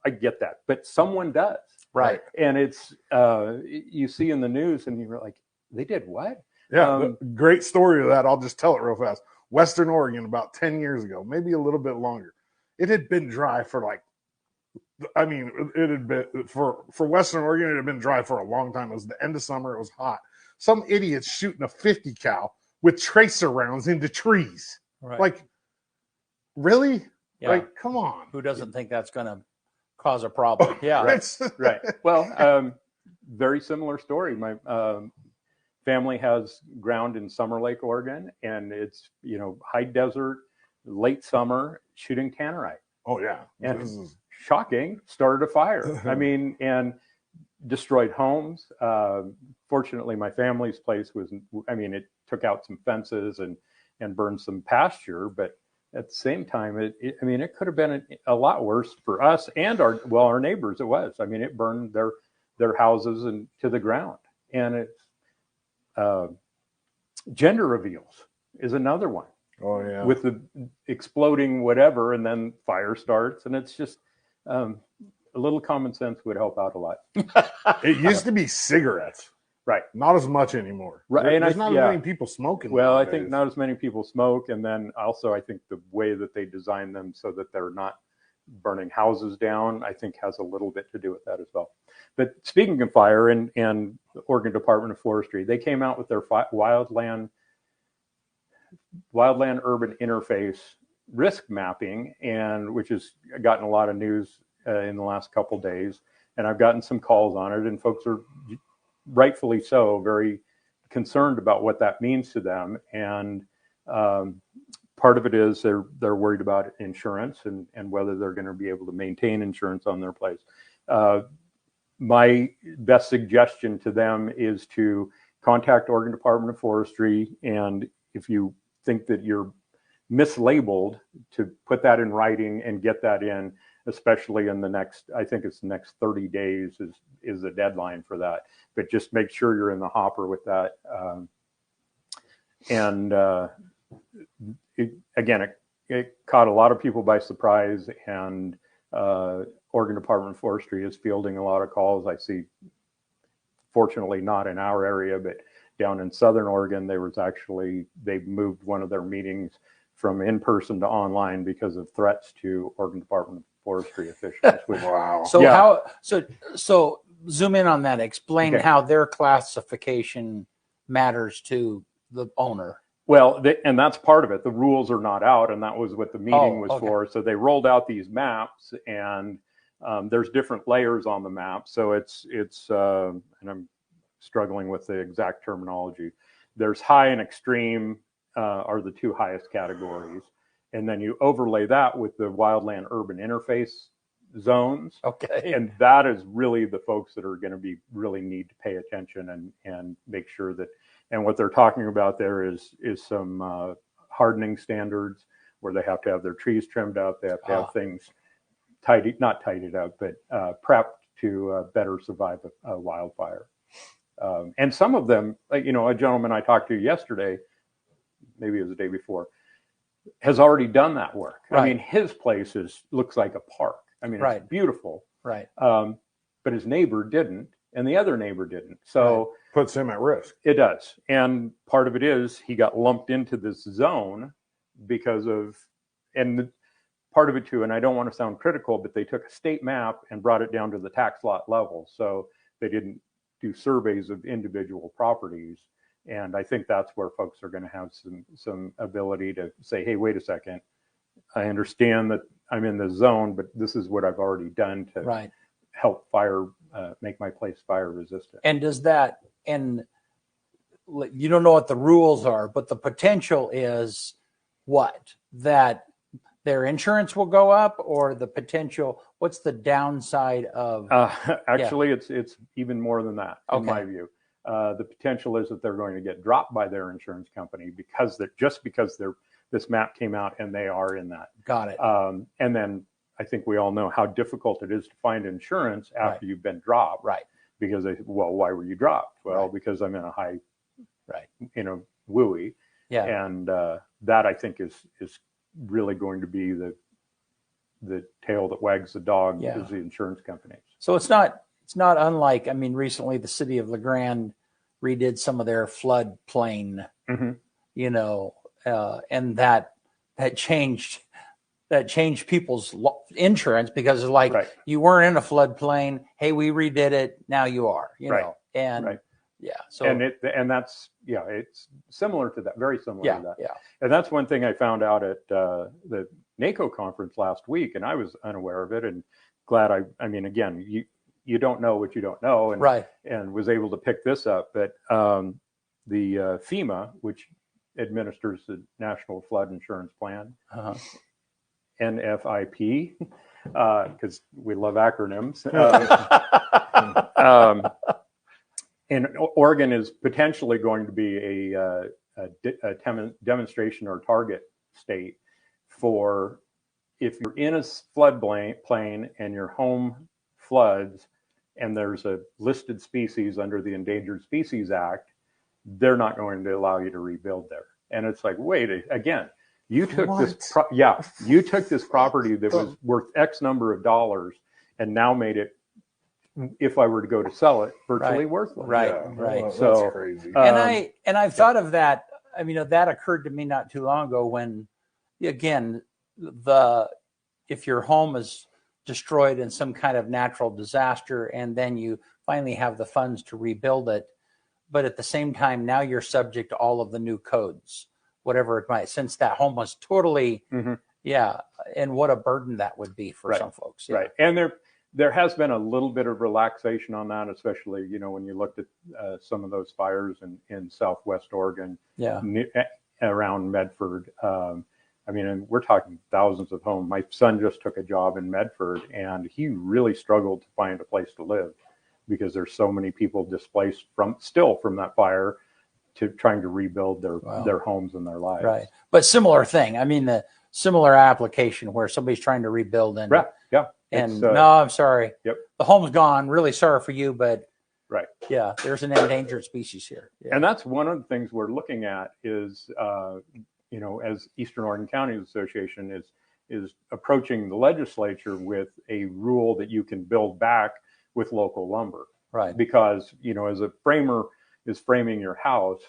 I get that, but someone does. Right. And it's you see in the news, and you're like, they did what? Yeah, great story of that. I'll just tell it real fast. Western Oregon, about 10 years ago, maybe a little bit longer. It had been dry for it had been for Western Oregon. It had been dry for a long time. It was the end of summer. It was hot. Some idiots shooting a 50 cal with tracer rounds into trees. Right. Like, really? Yeah. Like, come on. Who doesn't think that's going to cause a problem? Yeah. Right. Well, very similar story. My family has ground in Summer Lake, Oregon, and it's, high desert, late summer, shooting tannerite. Oh, yeah. And this is shocking, started a fire. And destroyed homes. Fortunately, my family's place it took out some fences and burned some pasture, but at the same time, it could have been a lot worse for us and our neighbors. It was. It burned their houses and to the ground. And it's gender reveals is another one. Oh yeah. With the exploding whatever, and then fire starts, and it's just a little common sense would help out a lot. It used to be cigarettes. Right. Not as much anymore. Right. There's not as many people smoking. Well, nowadays. I think not as many people smoke. And then also I think the way that they design them so that they're not burning houses down, I think has a little bit to do with that as well. But speaking of fire and the Oregon Department of Forestry, they came out with their wildland urban interface risk mapping, and which has gotten a lot of news in the last couple of days. And I've gotten some calls on it, and folks are rightfully so very concerned about what that means to them. And part of it is they're worried about insurance and whether they're going to be able to maintain insurance on their place. My best suggestion to them is to contact Oregon Department of Forestry, and if you think that you're mislabeled, to put that in writing and get that in, especially in the next, I think it's the next 30 days is the deadline for that. But just make sure you're in the hopper with that. It caught a lot of people by surprise, and Oregon Department of Forestry is fielding a lot of calls. I see, fortunately not in our area, but down in Southern Oregon, they moved one of their meetings from in-person to online because of threats to Oregon Department of Forestry officials. Wow. So Yeah. so zoom in on that. Explain how their classification matters to the owner. Well, and that's part of it. The rules are not out, and that was what the meeting was for. So they rolled out these maps, and there's different layers on the map. So it's and I'm struggling with the exact terminology. There's high and extreme are the two highest categories, and then you overlay that with the wildland urban interface zones. Okay. And that is really the folks that are going to really need to pay attention and make sure that. And what they're talking about there is some hardening standards where they have to have their trees trimmed up. They have to have things not tidied up, but prepped to better survive a wildfire. And some of them, a gentleman I talked to yesterday, maybe it was the day before, has already done that work. Right. I mean, his place looks like a park. I mean, it's beautiful. Right. But his neighbor didn't, and the other neighbor didn't. So puts him at risk. It does. And part of it is he got lumped into this zone and part of it too, and I don't want to sound critical, but they took a state map and brought it down to the tax lot level. So they didn't do surveys of individual properties. And I think that's where folks are going to have some ability to say, hey, wait a second. I understand that I'm in the zone, but this is what I've already done to help make my place fire resistant. And and you don't know what the rules are, but the potential is what? That their insurance will go up, or the potential, what's the downside of? Actually, it's even more than that, in my view. The potential is that they're going to get dropped by their insurance company because this map came out and they are in that. Got it. And then I think we all know how difficult it is to find insurance after you've been dropped. Right. Because why were you dropped? Well, because I'm in a high, WUI. Yeah. And that I think is really going to be the tail that wags the dog is the insurance companies. So it's not unlike, recently the city of LeGrand redid some of their floodplain, and that changed people's insurance because you weren't in a floodplain. Hey, we redid it. Now you are, know, and so, and that's, it's similar to that, very similar to that. Yeah. And that's one thing I found out at the NACO conference last week, and I was unaware of it, and glad again, you don't know what you don't know, and was able to pick this up. But the FEMA, which administers the National Flood Insurance Plan, NFIP, because we love acronyms. And Oregon is potentially going to be a demonstration or target state for if you're in a floodplain and your home floods and there's a listed species under the Endangered Species Act, they're not going to allow you to rebuild there. And it's like, wait, again, you took you took this property that was worth X number of dollars and now made it, if I were to go to sell it, virtually worthless. Right. So that's crazy. And I've thought of that. That occurred to me not too long ago when, again, if your home is destroyed in some kind of natural disaster and then you finally have the funds to rebuild it, but at the same time, now you're subject to all of the new codes, whatever it might, since that home was totally, and what a burden that would be for some folks. Yeah. Right. And there has been a little bit of relaxation on that, especially, when you looked at some of those fires in Southwest Oregon, around Medford. And we're talking thousands of homes. My son just took a job in Medford, and he really struggled to find a place to live because there's so many people displaced from that fire to trying to rebuild their homes and their lives. Right. But similar thing. I mean, the similar application where somebody's trying to rebuild and no, I'm sorry. Yep. The home's gone. Really sorry for you, but right. Yeah, there's an endangered species here. Yeah. And that's one of the things we're looking at is, as Eastern Oregon Counties Association is approaching the legislature with a rule that you can build back with local lumber. Right. Because, as a framer is framing your house,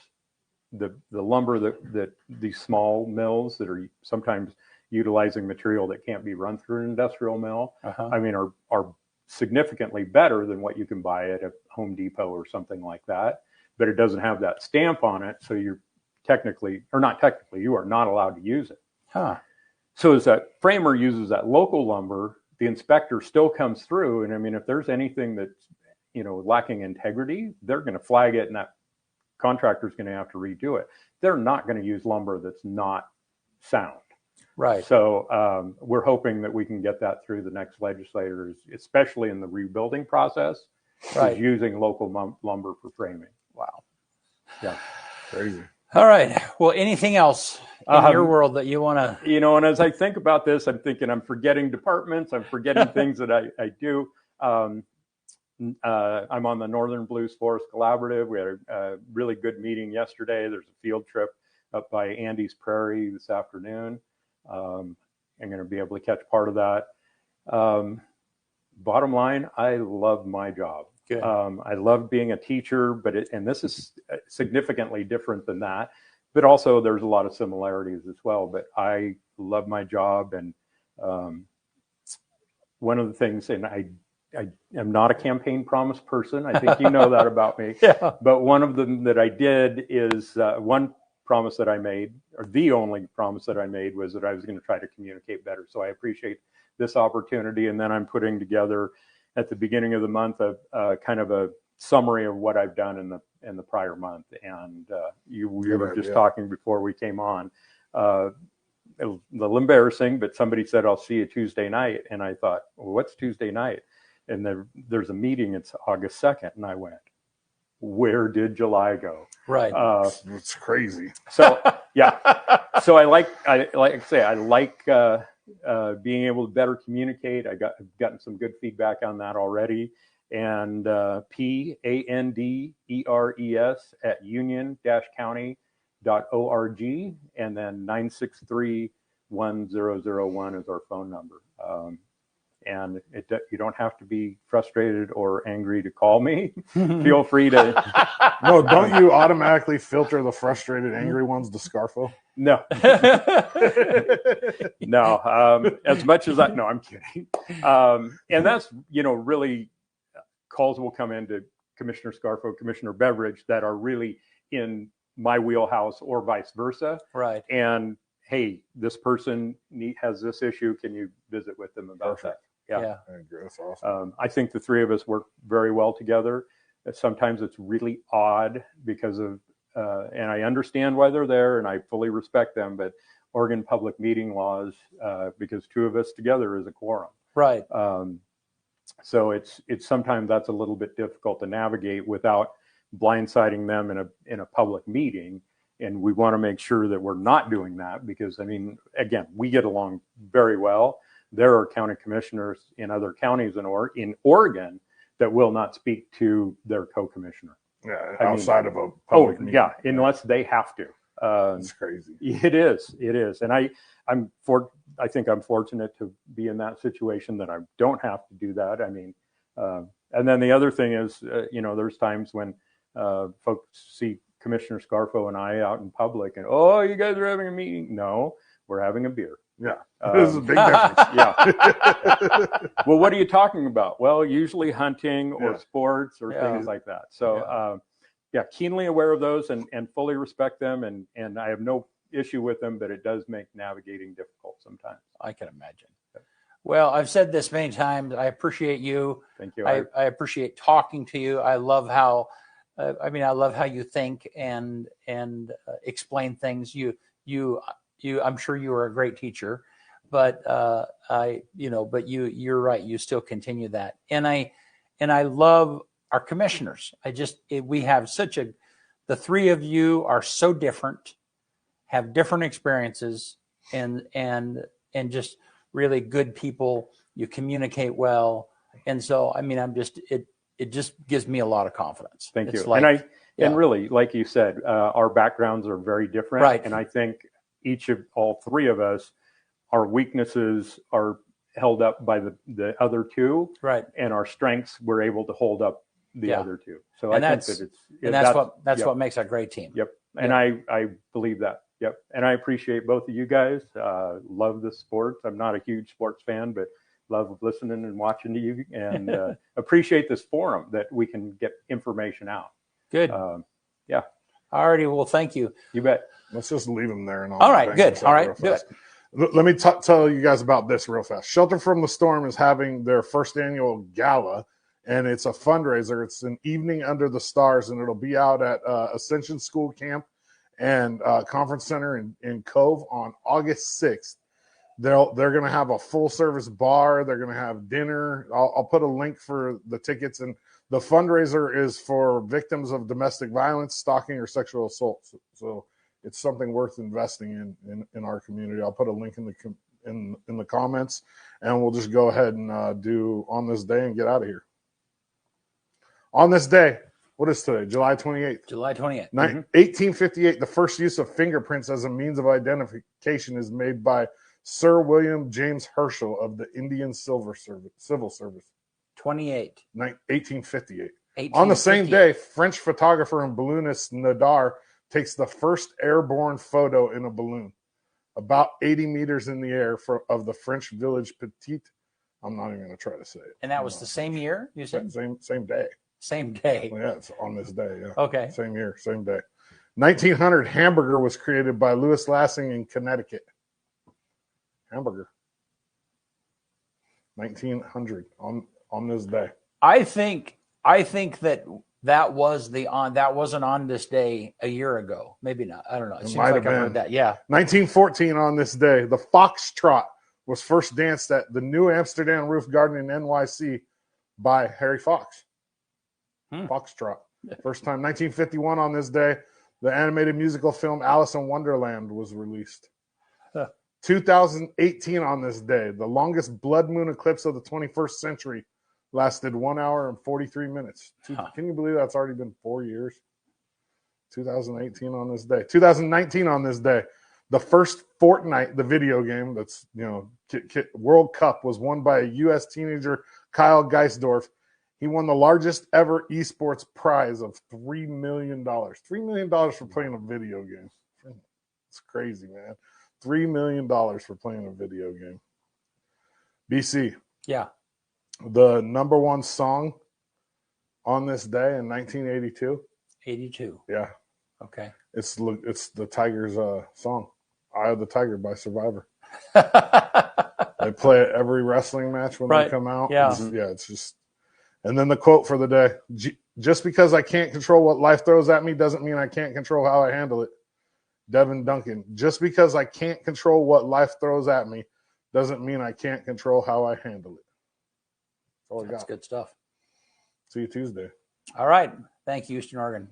the lumber that these small mills that are sometimes utilizing material that can't be run through an industrial mill, are significantly better than what you can buy at a Home Depot or something like that. But it doesn't have that stamp on it, so you're you are not allowed to use it. So as that framer uses that local lumber, the inspector still comes through, and if there's anything that's lacking integrity, they're going to flag it, and that contractor's going to have to redo it. They're not going to use lumber that's not sound. Right. So we're hoping that we can get that through the next legislators, especially in the rebuilding process, is using local lumber for framing. Wow. Yeah. Crazy. All right. Well, anything else in your world that you want to? And as I think about this, I'm thinking I'm forgetting departments. I'm forgetting things that I do. I'm on the Northern Blues Forest Collaborative. We had a really good meeting yesterday. There's a field trip up by Andes Prairie this afternoon. I'm going to be able to catch part of that. Bottom line, I love my job. Good. I love being a teacher, and this is significantly different than that. But also, there's a lot of similarities as well. But I love my job, and one of the things, and I am not a campaign promise person. I think you know that about me. Yeah. But one of them that I did is one promise that I made, or the only promise that I made, was that I was going to try to communicate better. So I appreciate this opportunity, and then I'm putting together at the beginning of the month a kind of a summary of what I've done in the prior month. And we were just talking before we came on. A little embarrassing, but somebody said, "I'll see you Tuesday night," and I thought, "Well, what's Tuesday night?" And there's a meeting. It's August 2nd, and I went, "Where did July go?" Right. It's crazy. So yeah. So I like being able to better communicate. I've gotten some good feedback on that already. And PANDERES@union-county.org, and then 963-1001 is our phone number. And you don't have to be frustrated or angry to call me. Feel free to. No, don't you automatically filter the frustrated, angry ones to Scarfo? No. No. As much as no, I'm kidding. And that's, really calls will come into Commissioner Scarfo, Commissioner Beveridge that are really in my wheelhouse or vice versa. Right. And hey, this person has this issue. Can you visit with them about that? Yeah. I agree. That's awesome. I think the three of us work very well together. Sometimes it's really odd because of, and I understand why they're there and I fully respect them, but Oregon public meeting laws, because two of us together is a quorum. Right. So it's sometimes that's a little bit difficult to navigate without blindsiding them in a public meeting. And we want to make sure that we're not doing that because, again, we get along very well. There are county commissioners in other counties in Oregon that will not speak to their co-commissioner. Yeah, outside of a public meeting. Yeah, unless they have to. It's crazy. It is. And I think I'm fortunate to be in that situation that I don't have to do that. And then the other thing is, there's times when folks see Commissioner Scarfo and I out in public and, "Oh, you guys are having a meeting." No, we're having a beer. Yeah, this is a big difference. Yeah. Well, what are you talking about? Well, usually hunting or sports or things like that. So, keenly aware of those and fully respect them. And I have no issue with them, but it does make navigating difficult sometimes. I can imagine. Well, I've said this many times. I appreciate you. Thank you. I appreciate talking to you. I love how, I love how you think and explain things. I'm sure you are a great teacher, but but you're right. You still continue that, and I love our commissioners. We have the three of you are so different, have different experiences, and just really good people. You communicate well, and so it just gives me a lot of confidence. Thank you. And really, like you said, our backgrounds are very different, right? And I think all three of us, our weaknesses are held up by the other two, right? And our strengths, we're able to hold up the other two. So I think that's what makes a great team. Yep. And I believe that. Yep. And I appreciate both of you guys. Love the sports. I'm not a huge sports fan, but love listening and watching to you, and appreciate this forum that we can get information out. Good. Yeah. Alrighty. Well, thank you. You bet. Let's just leave them there. And all right. Good. All right. Do it. Let me tell you guys about this real fast. Shelter from the Storm is having their first annual gala, and it's a fundraiser. It's an evening under the stars, and it'll be out at Ascension School Camp and Conference Center in Cove on August 6th. They're going to have a full service bar. They're going to have dinner. I'll put a link for the tickets, and the fundraiser is for victims of domestic violence, stalking, or sexual assault. So it's something worth investing in our community. I'll put a link in the comments, and we'll just go ahead and do On This Day and get out of here. On this day, what is today? July 28th. July 28th. 1858, the first use of fingerprints as a means of identification is made by Sir William James Herschel of the Indian Civil Service. 1858. On the same day, French photographer and balloonist Nadar takes the first airborne photo in a balloon, about 80 meters in the air of the French village Petit. I'm not even going to try to say it. And that was the same year, you said? Same day. Same day. Well, yeah, it's on this day. Yeah. Okay. Same year, same day. 1900, hamburger was created by Louis Lassing in Connecticut. Hamburger. 1900 on this day. I think that wasn't on this day a year ago. Maybe not. I don't know. It seems like I've heard that. Yeah. 1914 on this day, the foxtrot was first danced at the New Amsterdam Roof Garden in NYC by Harry Fox. Foxtrot. First time. 1951 on this day, the animated musical film Alice in Wonderland was released. 2018 on this day, the longest blood moon eclipse of the 21st century lasted 1 hour and 43 minutes. Can you believe that's already been 4 years? 2018 on this day. 2019 on this day, the first Fortnite, the video game that's, World Cup, was won by a U.S. teenager, Kyle Geisdorf. He won the largest ever esports prize of $3 million. $3 million for playing a video game. It's crazy, man. $3 million for playing a video game. BC. Yeah. The number one song on this day in 1982. 82. Yeah. Okay. It's the Tigers' song, "Eye of the Tiger" by Survivor. They play it every wrestling match when they come out. Yeah. It's just. And then the quote for the day: "Just because I can't control what life throws at me doesn't mean I can't control how I handle it." Devin Duncan. Just because I can't control what life throws at me doesn't mean I can't control how I handle it. That's all I got. That's good stuff. See you Tuesday. All right. Thank you, Houston, Oregon.